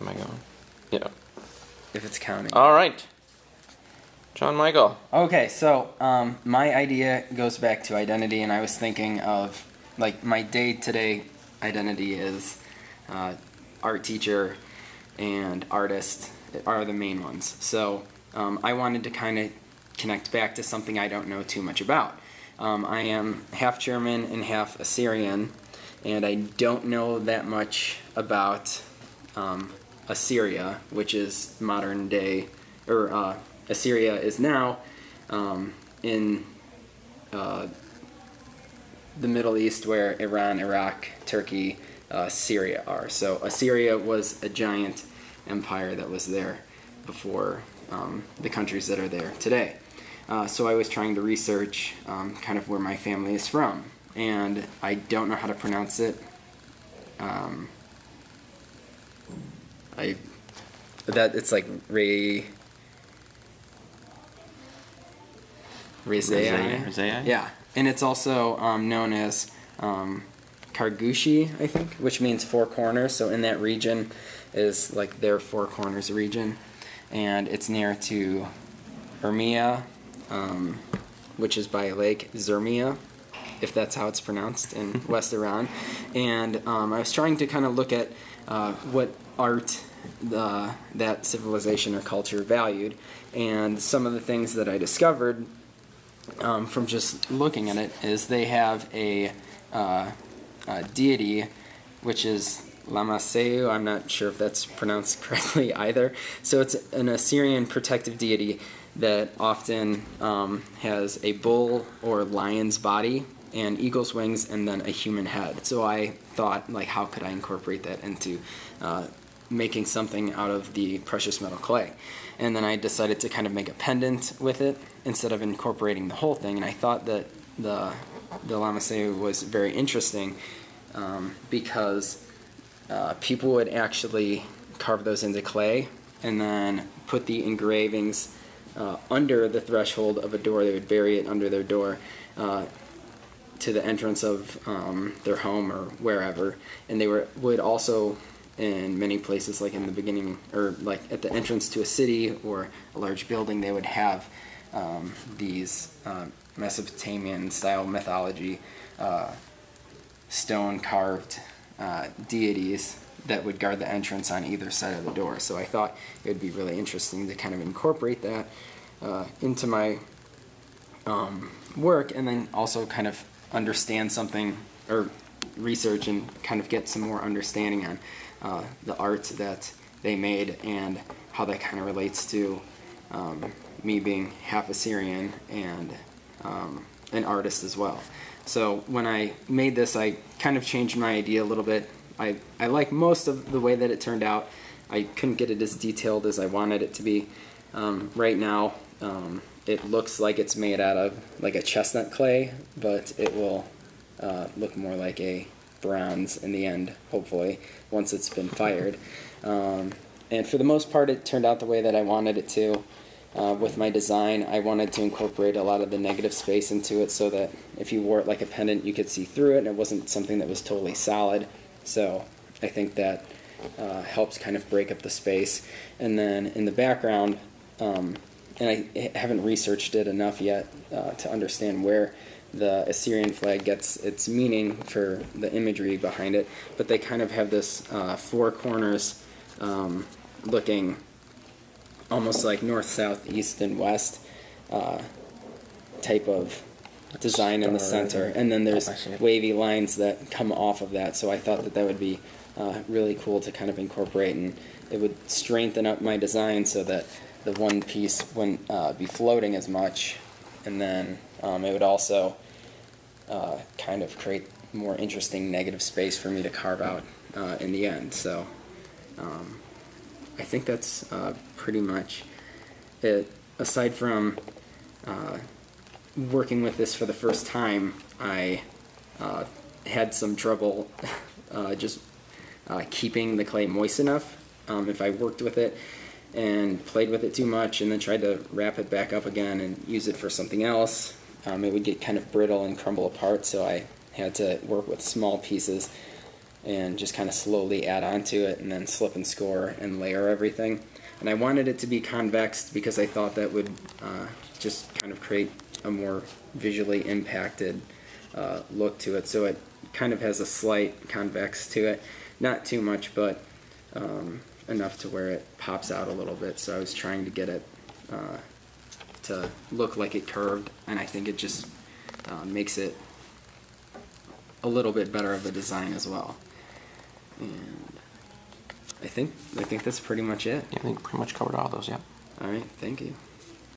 Am I going? Yeah. If it's counting. All right. John Michael. Okay, so my idea goes back to identity, and I was thinking of, like, my day-to-day identity is art teacher and artist are the main ones. So I wanted to kind of connect back to something I don't know too much about. I am half German and half Assyrian, and I don't know that much about Assyria, which is modern day, or Assyria is now in the Middle East, where Iran, Iraq, Turkey, Syria are. So Assyria was a giant empire that was there before the countries that are there today. So I was trying to research kind of where my family is from, and I don't know how to pronounce it. It's like Rezai. Yeah, and it's also known as Kargushi, I think, which means four corners. So in that region is like their four corners region, and it's near to Urmia, which is by Lake Zermia, if that's how it's pronounced, in West Iran. And I was trying to kind of look at what art that civilization or culture valued, and some of the things that I discovered from just looking at it is they have a deity, which is MAH00694. I'm not sure if that's pronounced correctly either. So it's an Assyrian protective deity that often has a bull or lion's body and eagle's wings and then a human head. So I thought, like, how could I incorporate that into making something out of the precious metal clay? And then I decided to kind of make a pendant with it instead of incorporating the whole thing. And I thought that the MAH00694 was very interesting because people would actually carve those into clay and then put the engravings under the threshold of a door. They would bury it under their door to the entrance of their home or wherever. And they would also, in many places, like in the beginning, or like at the entrance to a city or a large building, they would have these Mesopotamian style mythology stone carved deities that would guard the entrance on either side of the door. So I thought it would be really interesting to kind of incorporate that into my work, and then also kind of understand something, or research and kind of get some more understanding on the art that they made and how that kind of relates to me being half Assyrian and an artist as well. So when I made this, I kind of changed my idea a little bit. I like most of the way that it turned out. I couldn't get it as detailed as I wanted it to be. Right now, it looks like it's made out of like a chestnut clay, but it will look more like a bronze in the end, hopefully, once it's been fired. And for the most part, it turned out the way that I wanted it to. With my design, I wanted to incorporate a lot of the negative space into it so that if you wore it like a pendant, you could see through it, and it wasn't something that was totally solid. So I think that helps kind of break up the space. And then in the background, and I haven't researched it enough yet to understand where the Assyrian flag gets its meaning for the imagery behind it, but they kind of have this four corners looking almost like north, south, east, and west type of design in the center, and then there's wavy lines that come off of that. So I thought that that would be really cool to kind of incorporate, and it would strengthen up my design so that the one piece wouldn't be floating as much, and then it would also kind of create more interesting negative space for me to carve out in the end. So I think that's pretty much it. Aside from working with this for the first time, I had some trouble just keeping the clay moist enough. If I worked with it and played with it too much and then tried to wrap it back up again and use it for something else, it would get kind of brittle and crumble apart, so I had to work with small pieces and just kind of slowly add onto it, and then slip and score and layer everything. And I wanted it to be convex because I thought that would just kind of create a more visually impacted look to it. So it kind of has a slight convex to it, not too much, but enough to where it pops out a little bit. So I was trying to get it to look like it curved, and I think it just makes it a little bit better of a design as well. And I think that's pretty much it. Yeah, I think pretty much covered all those, yeah. All right, thank you.